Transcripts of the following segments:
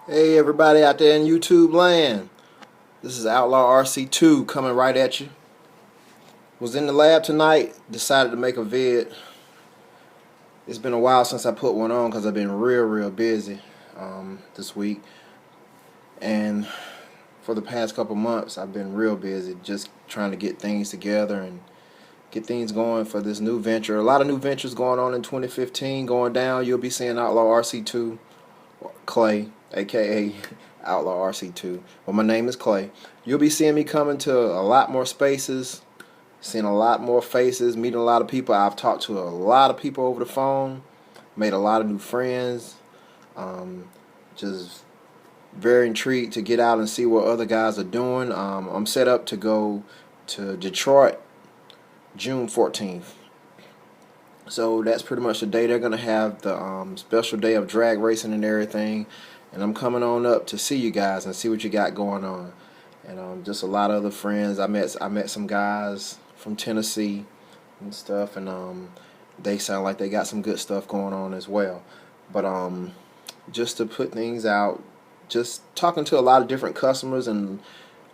Hey everybody out there in YouTube land. This is Outlaw RC2 coming right at you. Was in the lab tonight, decided to make a vid. It's been a while since I put one on because I've been real busy this week. And for the past couple months I've been real busy just trying to get things together and get things going for this new venture. A lot of new ventures going on in 2015 going down. You'll be seeing Outlaw RC2 Clay, aka Outlaw RC2. Well, my name is Clay. You'll be seeing me coming to a lot more spaces, seeing a lot more faces, meeting a lot of people. I've talked to a lot of people over the phone, made a lot of new friends. Just very intrigued to get out and see what other guys are doing. I'm set up to go to Detroit June 14th. So that's pretty much the day they're going to have the special day of drag racing and everything. And I'm coming on up to see you guys and see what you got going on. And just a lot of other friends. I met some guys from Tennessee and stuff, and they sound like they got some good stuff going on as well. But just to put things out, just talking to a lot of different customers and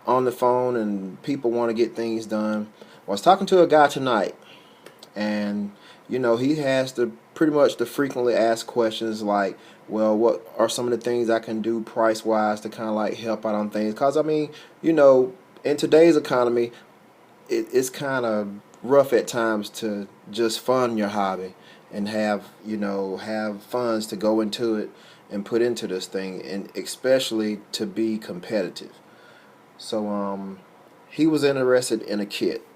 on the phone, and people want to get things done. I was talking to a guy tonight, and he has pretty much the frequently asked questions like, well, what are some of the things I can do price wise to kind of like help out on things? Because I mean, in today's economy, it's kind of rough at times to just fund your hobby and have funds to go into it and put into this thing, and especially to be competitive. So he was interested in a kit.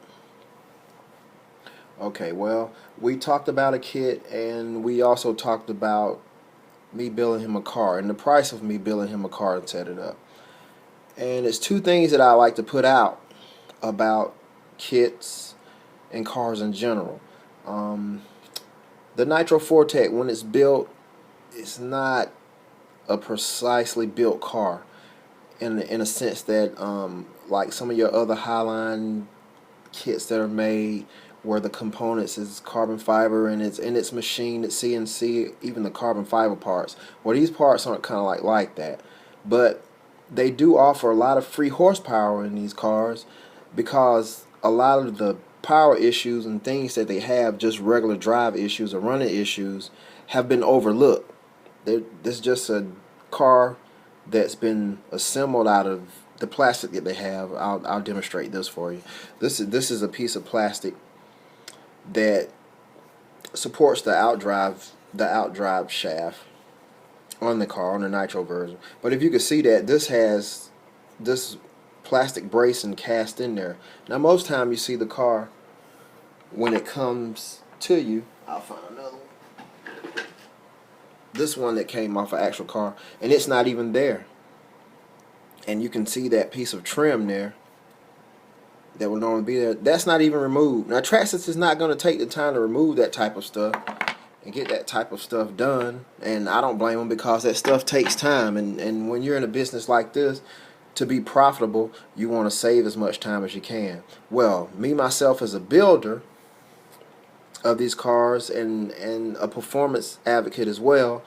Okay, well, we talked about a kit, and we also talked about me building him a car and the price of me building him a car and set it up. And it's two things that I like to put out about kits and cars in general. The Nitro Fortec, when it's built, it's not a precisely built car in a sense that like some of your other Highline kits that are made where the components is carbon fiber and it's machined, it's CNC, even the carbon fiber parts. Well, these parts aren't kind of like that, but they do offer a lot of free horsepower in these cars because a lot of the power issues and things that they have, just regular drive issues or running issues, have been overlooked. This is just a car that's been assembled out of the plastic that they have. I'll demonstrate this for you. This is a piece of plastic that supports the outdrive shaft on the car, on the Nitro version. But if you can see that this has this plastic bracing cast in there. Now most time you see the car when it comes to you. I'll find another one. This one that came off an actual car, and it's not even there. And you can see that piece of trim there that would normally be there. That's not even removed. Now Traxxas is not going to take the time to remove that type of stuff and get that type of stuff done, and I don't blame them because that stuff takes time, and when you're in a business like this, to be profitable, you want to save as much time as you can. Well, me myself as a builder of these cars and a performance advocate as well,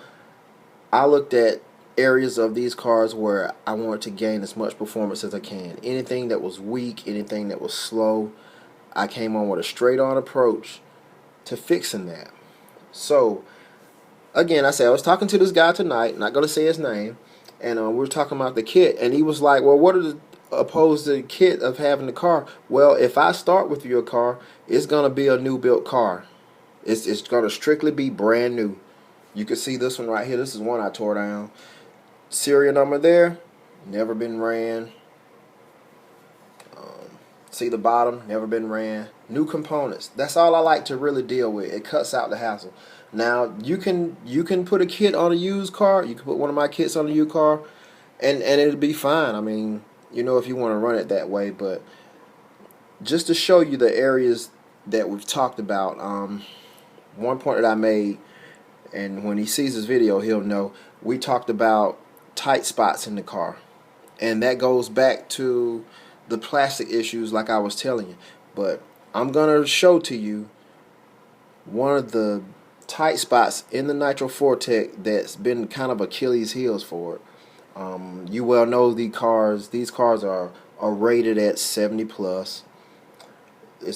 I looked at areas of these cars where I wanted to gain as much performance as I can. Anything that was weak, anything that was slow, I came on with a straight on approach to fixing that. So again, I said I was talking to this guy tonight, not going to say his name, and we were talking about the kit, and he was like, well, what are the opposed to the kit of having the car? Well, if I start with your car, it's going to be a new built car. It's going to strictly be brand new. You can see this one right here. This is one I tore down. Serial number there, never been ran. See the bottom, never been ran. New components. That's all I like to really deal with. It cuts out the hassle. Now you can put a kit on a used car. You can put one of my kits on a used car, and it'll be fine. I mean, if you want to run it that way. But just to show you the areas that we've talked about, one point that I made, and when he sees this video, he'll know, we talked about tight spots in the car, and that goes back to the plastic issues like I was telling you. But I'm gonna show to you one of the tight spots in the Nitro Fortec that's been kind of Achilles heels for it. You well know these cars are rated at 70 plus.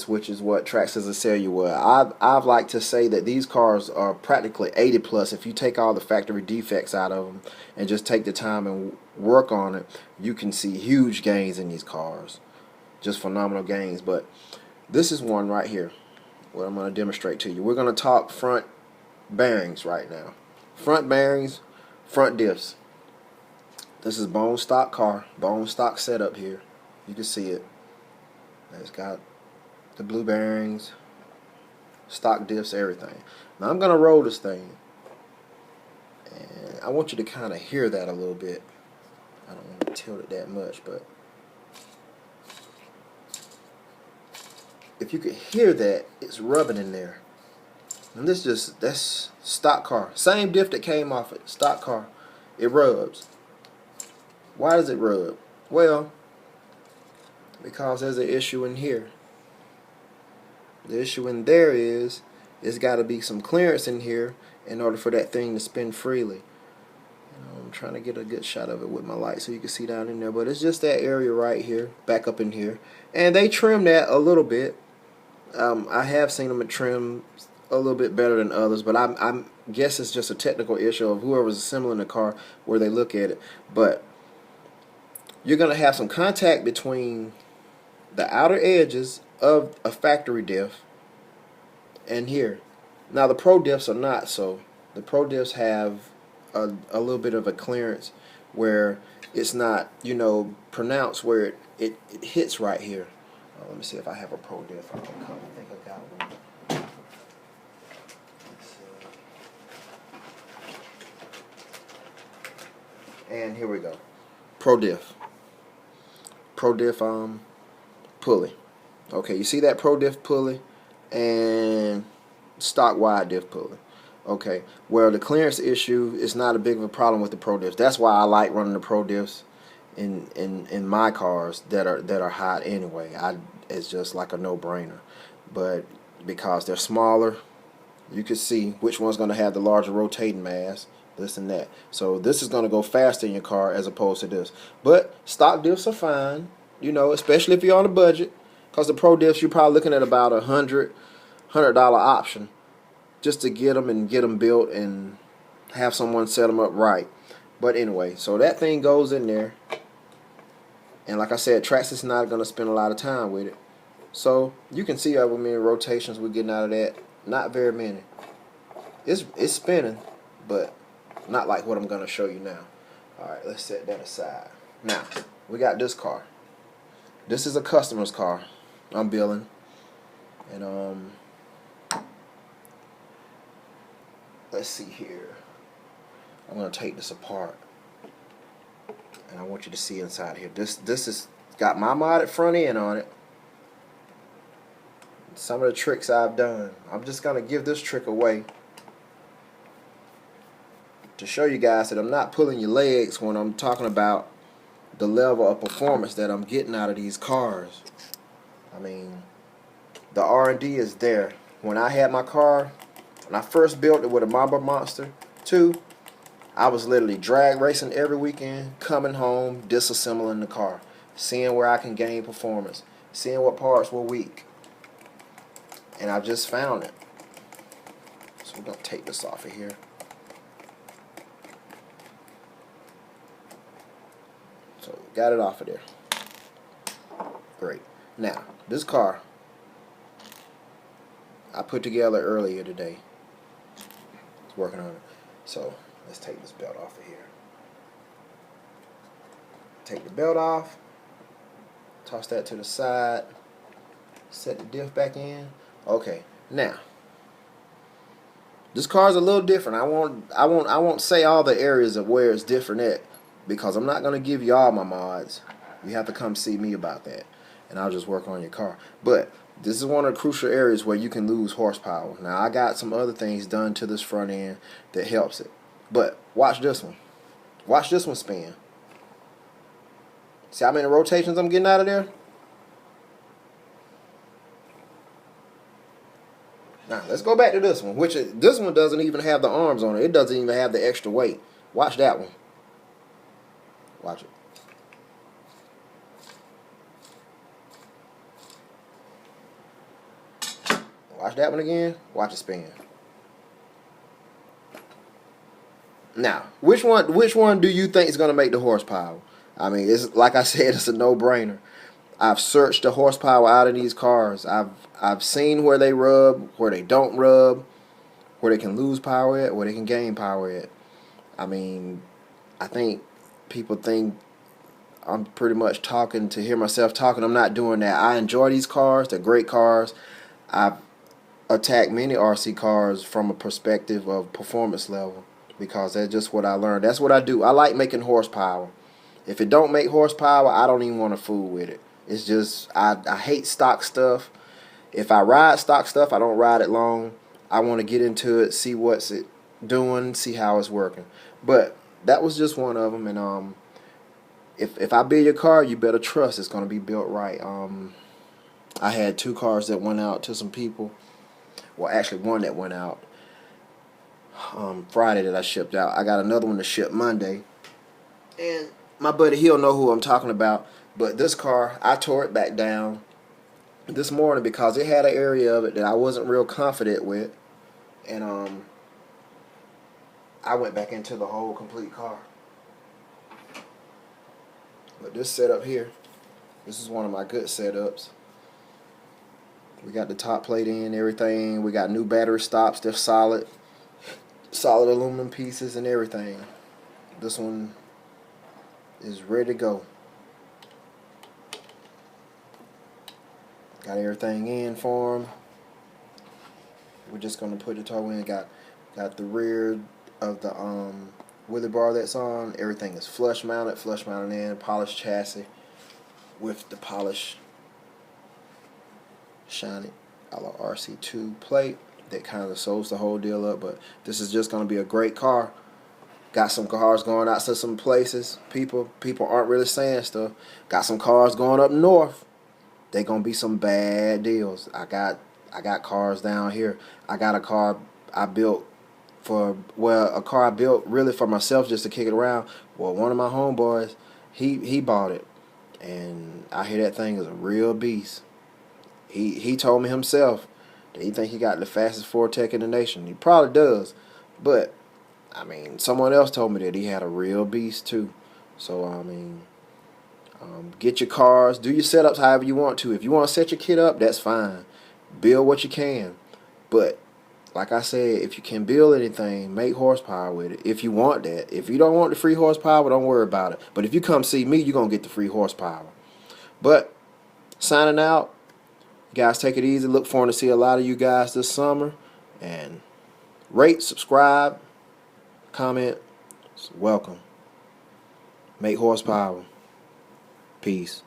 Which is what Trax says tell you. Well, I've like to say that these cars are practically 80 plus. If you take all the factory defects out of them and just take the time and work on it, you can see huge gains in these cars, just phenomenal gains. But this is one right here, what I'm going to demonstrate to you. We're going to talk front bearings right now. Front bearings, front diffs. This is bone stock car, bone stock setup here. You can see it. It's got the blue bearings, stock diffs, everything. Now I'm going to roll this thing, and I want you to kind of hear that a little bit. I don't want to tilt it that much, but if you could hear that, it's rubbing in there. And that's stock car. Same diff that came off it, stock car. It rubs. Why does it rub? Well, because there's an issue in here. The issue in there is it's got to be some clearance in here in order for that thing to spin freely. I'm trying to get a good shot of it with my light so you can see down in there, but it's just that area right here, back up in here, and they trim that a little bit. I have seen them trim a little bit better than others, but I guess it's just a technical issue of whoever's assembling the car where they look at it. But you're going to have some contact between the outer edges of a factory diff and here. Now the pro diffs are not so. The pro diffs have a little bit of a clearance where it's not, pronounced where it hits right here. Let me see if I have a pro diff. I think I got one. And here we go. Pro diff. Pro diff pulley. Okay, you see that pro diff pulley and stock wide diff pulley. Okay, well, the clearance issue is not a big of a problem with the pro diffs. That's why I like running the pro diffs in my cars that are hot anyway. It's just like a no-brainer. But because they're smaller, you can see which one's going to have the larger rotating mass, this and that. So this is going to go faster in your car as opposed to this. But stock diffs are fine, especially if you're on a budget. Because the pro diffs, you're probably looking at about $100 option just to get them built and have someone set them up right. But anyway, so that thing goes in there. And like I said, Trax is not going to spend a lot of time with it. So you can see how many rotations we're getting out of that. Not very many. It's spinning, but not like what I'm going to show you now. Alright, let's set that aside. Now, we got this car. This is a customer's car I'm building. And let's see here. I'm going to take this apart. And I want you to see inside here. This is got my modded front end on it. Some of the tricks I've done. I'm just going to give this trick away to show you guys that I'm not pulling your legs when I'm talking about the level of performance that I'm getting out of these cars. I mean, the R&D is there. When I had my car, when I first built it with a Mamba Monster 2, I was literally drag racing every weekend, coming home, disassembling the car, seeing where I can gain performance, seeing what parts were weak. And I just found it. So we're going to take this off of here. So got it off of there. Great. Now, this car I put together earlier today. It's working on it. So let's take this belt off of here. Take the belt off. Toss that to the side. Set the diff back in. Okay. Now, this car is a little different. I won't say all the areas of where it's different at, because I'm not going to give you all my mods. You have to come see me about that, and I'll just work on your car. But this is one of the crucial areas where you can lose horsepower. Now, I got some other things done to this front end that helps it. But watch this one. Watch this one spin. See how many rotations I'm getting out of there? Now, let's go back to this one. This one doesn't even have the arms on it. It doesn't even have the extra weight. Watch that one. Watch it. Watch that one again. Watch it spin. Now, which one do you think is going to make the horsepower? I mean, it's like I said, it's a no-brainer. I've searched the horsepower out of these cars. I've seen where they rub, where they don't rub, where they can lose power at, where they can gain power at. I mean, I think people think I'm pretty much talking to hear myself talking. I'm not doing that. I enjoy these cars. They're great cars. I've attacked many RC cars from a perspective of performance level because that's just what I learned. That's what I do. I like making horsepower. If it don't make horsepower, I don't even want to fool with it. It's just, I hate stock stuff. If I ride stock stuff, I don't ride it long. I want to get into it, see what's it doing, see how it's working. But that was just one of them. And if I build your car, you better trust it's going to be built right. I had 2 cars that went out to some people. Well, actually one that went out Friday that I shipped out. I got another one to ship Monday. And my buddy, he'll know who I'm talking about. But this car, I tore it back down this morning because it had an area of it that I wasn't real confident with. And I went back into the whole complete car. But this setup here, this is one of my good setups. We got the top plate in, everything. We got new battery stops. They're solid aluminum pieces and everything. This one is ready to go. Got everything in for them. We're just gonna put the toe in. Got the rear of the wheelie bar that's on. Everything is flush mounted in, polished chassis with the polished shiny RC2 plate that kind of sews the whole deal up. But this is just going to be a great car. Got some cars going out to some places. People aren't really saying stuff. Got some cars going up north. They're going to be some bad deals. I got cars down here. I got a car I built a car I built really for myself just to kick it around. Well, one of my homeboys, he bought it, and I hear that thing is a real beast. He told me himself that he think he got the fastest Ford Tech in the nation. He probably does, but I mean, someone else told me that he had a real beast too. So I mean, get your cars, do your setups however you want to. If you want to set your kit up, that's fine. Build what you can, but like I said, if you can build anything, make horsepower with it. If you want that. If you don't want the free horsepower, don't worry about it. But if you come see me, you're going to get the free horsepower. But signing out. You guys take it easy. Look forward to see a lot of you guys this summer. And rate, subscribe, comment. Welcome. Make horsepower. Peace.